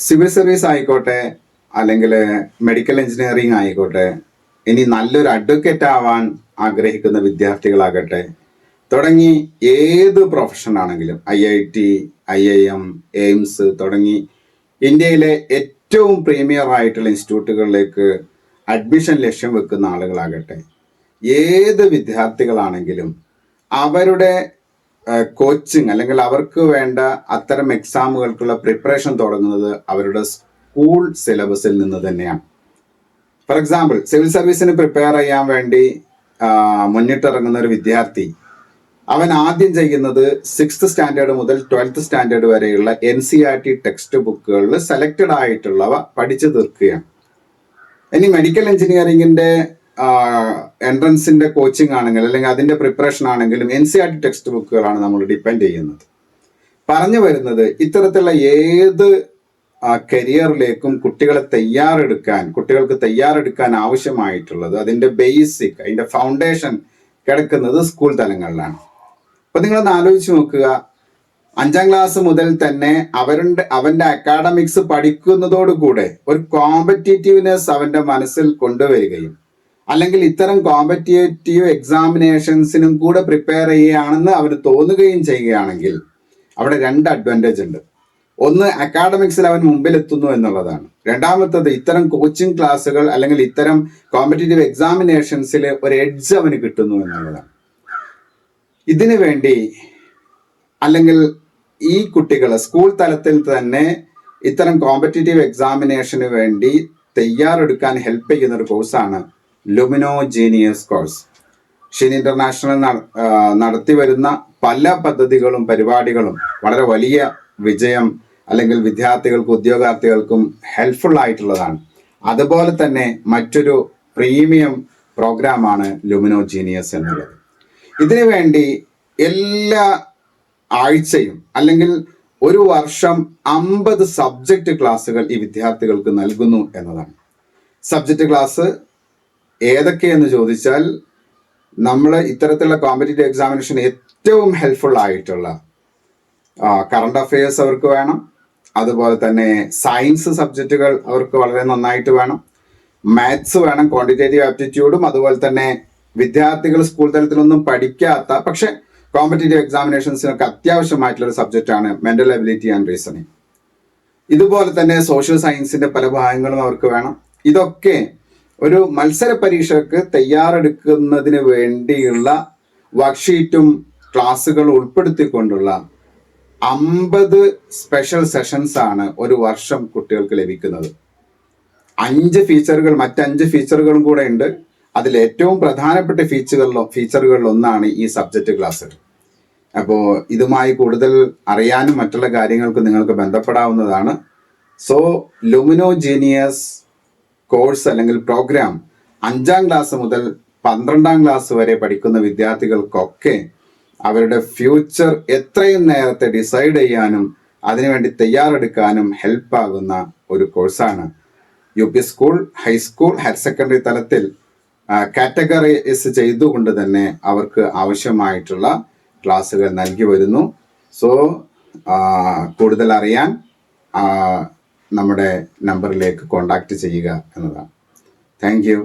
Civil service ആയിക്കോട്ടെ, അല്ലെങ്കിൽ medical engineering ആയിക്കോട്ടെ, ഇനി നല്ലൊരു അഡ്വക്കേറ്റ് ആവാൻ ആഗ്രഹിക്കുന്ന വിദ്യാർത്ഥികളാകട്ടെ, തുടങ്ങി ഏത് പ്രൊഫഷൻ ആണെങ്കിലും IIT, IIM, എയിംസ് തുടങ്ങി ഇന്ത്യയിലെ ഏറ്റവും പ്രീമിയർ ആയിട്ടുള്ള ഇൻസ്റ്റിറ്റ്യൂട്ടുകളിലേക്ക് അഡ്മിഷൻ ലക്ഷ്യം വെക്കുന്ന ആളുകളാകട്ടെ, ഏത് വിദ്യാർത്ഥികളാണെങ്കിലും അവരുടെ കോച്ചിങ് അല്ലെങ്കിൽ അവർക്ക് വേണ്ട അത്തരം എക്സാമുകൾക്കുള്ള പ്രിപ്പറേഷൻ തുടങ്ങുന്നത് അവരുടെ സ്കൂൾ സിലബസിൽ നിന്ന് തന്നെയാണ്. ഫോർ എക്സാമ്പിൾ, സിവിൽ സർവീസിന് പ്രിപ്പയർ ചെയ്യാൻ വേണ്ടി മുന്നിട്ടിറങ്ങുന്ന ഒരു വിദ്യാർത്ഥി അവൻ ആദ്യം ചെയ്യുന്നത് 6th സ്റ്റാൻഡേർഡ് മുതൽ 12th സ്റ്റാൻഡേർഡ് വരെയുള്ള NCERT ടെക്സ്റ്റ് ബുക്കുകളിൽ സെലക്റ്റഡ് ആയിട്ടുള്ളവ പഠിച്ചു തീർക്കുകയാണ്. ഇനി മെഡിക്കൽ എഞ്ചിനീയറിംഗിന്റെ എൻട്രൻസിന്റെ കോച്ചിങ് ആണെങ്കിൽ അല്ലെങ്കിൽ അതിന്റെ പ്രിപ്പറേഷൻ ആണെങ്കിലും NCERT ടെക്സ്റ്റ് ബുക്കുകളാണ് നമ്മൾ ഡിപ്പെൻഡ് ചെയ്യുന്നത്. പറഞ്ഞു വരുന്നത്, ഇത്തരത്തിലുള്ള ഏത് കരിയറിലേക്കും കുട്ടികൾക്ക് തയ്യാറെടുക്കാൻ ആവശ്യമായിട്ടുള്ളത് അതിന്റെ ബേസിക്, അതിന്റെ ഫൗണ്ടേഷൻ കിടക്കുന്നത് സ്കൂൾ തലങ്ങളിലാണ്. അപ്പൊ നിങ്ങളൊന്ന് ആലോചിച്ച് നോക്കുക, 5ാം ക്ലാസ് മുതൽ തന്നെ അവന്റെ അക്കാഡമിക്സ് പഠിക്കുന്നതോടുകൂടെ ഒരു കോമ്പറ്റീറ്റീവ്നെസ് അവന്റെ മനസ്സിൽ കൊണ്ടുവരികയും അല്ലെങ്കിൽ ഇത്തരം കോമ്പറ്റേറ്റീവ് എക്സാമിനേഷൻസിനും കൂടെ പ്രിപ്പയർ ചെയ്യുകയാണെന്ന് അവന് തോന്നുകയും ചെയ്യുകയാണെങ്കിൽ അവിടെ 2 അഡ്വാൻറ്റേജ് ഉണ്ട്. ഒന്ന്, അക്കാഡമിക്സിൽ അവൻ മുമ്പിലെത്തുന്നു എന്നുള്ളതാണ്. രണ്ടാമത്തത്, ഇത്തരം കോച്ചിങ് ക്ലാസ്സുകൾ അല്ലെങ്കിൽ ഇത്തരം കോമ്പറ്റേറ്റീവ് എക്സാമിനേഷൻസിൽ ഒരു എഡ്ജ് അവന് കിട്ടുന്നു എന്നുള്ളതാണ്. ഇതിനു വേണ്ടി അല്ലെങ്കിൽ ഈ കുട്ടികൾ സ്കൂൾ തലത്തിൽ തന്നെ ഇത്തരം കോമ്പറ്റേറ്റീവ് എക്സാമിനേഷന് വേണ്ടി തയ്യാറെടുക്കാൻ ഹെൽപ്പ് ചെയ്യുന്ന ഒരു കോഴ്സാണ് ലുമിനോ ജീനിയസ് കോഴ്സ്. ഷീൻ ഇന്റർനാഷണൽ നടത്തി വരുന്ന പല പദ്ധതികളും പരിപാടികളും വളരെ വലിയ വിജയം അല്ലെങ്കിൽ വിദ്യാർത്ഥികൾക്കും ഉദ്യോഗാർത്ഥികൾക്കും ഹെൽപ്ഫുൾ ആയിട്ടുള്ളതാണ്. അതുപോലെ തന്നെ മറ്റൊരു പ്രീമിയം പ്രോഗ്രാമാണ് ലുമിനോ ജീനിയസ് എന്നുള്ളത്. ഇതിനു വേണ്ടി എല്ലാ ആഴ്ചയും അല്ലെങ്കിൽ ഒരു വർഷം 50 സബ്ജക്റ്റ് ക്ലാസ്സുകൾ ഈ വിദ്യാർത്ഥികൾക്ക് നൽകുന്നു എന്നതാണ്. സബ്ജക്റ്റ് ക്ലാസ് ഏതൊക്കെയെന്ന് ചോദിച്ചാൽ, നമ്മൾ ഇത്തരത്തിലുള്ള കോമ്പറ്റേറ്റീവ് എക്സാമിനേഷൻ ഏറ്റവും ഹെൽപ്ഫുൾ ആയിട്ടുള്ള കറണ്ട് അഫയേഴ്സ് അവർക്ക് വേണം. അതുപോലെ തന്നെ സയൻസ് സബ്ജക്റ്റുകൾ അവർക്ക് വളരെ നന്നായിട്ട് വേണം. മാത്സ് വേണം, ക്വാണ്ടിറ്റേറ്റീവ് ആപ്റ്റിറ്റ്യൂഡും. അതുപോലെ തന്നെ വിദ്യാർത്ഥികൾ സ്കൂൾ തലത്തിലൊന്നും പഠിക്കാത്ത പക്ഷെ കോമ്പറ്റേറ്റീവ് എക്സാമിനേഷൻസിനൊക്കെ അത്യാവശ്യമായിട്ടുള്ള ഒരു സബ്ജക്റ്റാണ് മെന്റൽ എബിലിറ്റി ആൻഡ് റീസണിങ്. ഇതുപോലെ തന്നെ സോഷ്യൽ സയൻസിന്റെ പല ഭാഗങ്ങളും അവർക്ക് വേണം. ഇതൊക്കെ ഒരു മത്സര പരീക്ഷയ്ക്ക് തയ്യാറെടുക്കുന്നതിന് വേണ്ടിയുള്ള വർക്ക്ഷീറ്റും ക്ലാസ്സുകൾ ഉൾപ്പെടുത്തിക്കൊണ്ടുള്ള 50 സ്പെഷ്യൽ സെഷൻസ് ആണ് ഒരു വർഷം കുട്ടികൾക്ക് ലഭിക്കുന്നത്. 5 ഫീച്ചറുകൾ, മറ്റ് 5 ഫീച്ചറുകളും കൂടെ ഉണ്ട്. അതിൽ ഏറ്റവും പ്രധാനപ്പെട്ട ഫീച്ചറുകളിൽ ഒന്നാണ് ഈ സബ്ജക്റ്റ് ക്ലാസ്. അപ്പോൾ ഇതുമായി കൂടുതൽ അറിയാനും മറ്റുള്ള കാര്യങ്ങൾക്ക് നിങ്ങൾക്ക് ബന്ധപ്പെടാവുന്നതാണ്. സോ ലുമിനോ ജീനിയസ് കോഴ്സ് അല്ലെങ്കിൽ പ്രോഗ്രാം 5ാം ക്ലാസ് മുതൽ 12ാം ക്ലാസ് വരെ പഠിക്കുന്ന വിദ്യാർത്ഥികൾക്കൊക്കെ അവരുടെ ഫ്യൂച്ചർ എത്രയും നേരത്തെ ഡിസൈഡ് ചെയ്യാനും അതിനുവേണ്ടി തയ്യാറെടുക്കാനും ഹെൽപ്പാകുന്ന ഒരു കോഴ്സാണ്. UP school, high school, higher secondary തലത്തിൽ കാറ്റഗറൈസ് ചെയ്തുകൊണ്ട് തന്നെ അവർക്ക് ആവശ്യമായിട്ടുള്ള ക്ലാസ്സുകൾ നൽകി വരുന്നു. സോ കൂടുതൽ അറിയാൻ നമ്മുടെ നമ്പറിലേക്ക് കോൺടാക്റ്റ് ചെയ്യുക എന്നതാണ്. Thank you.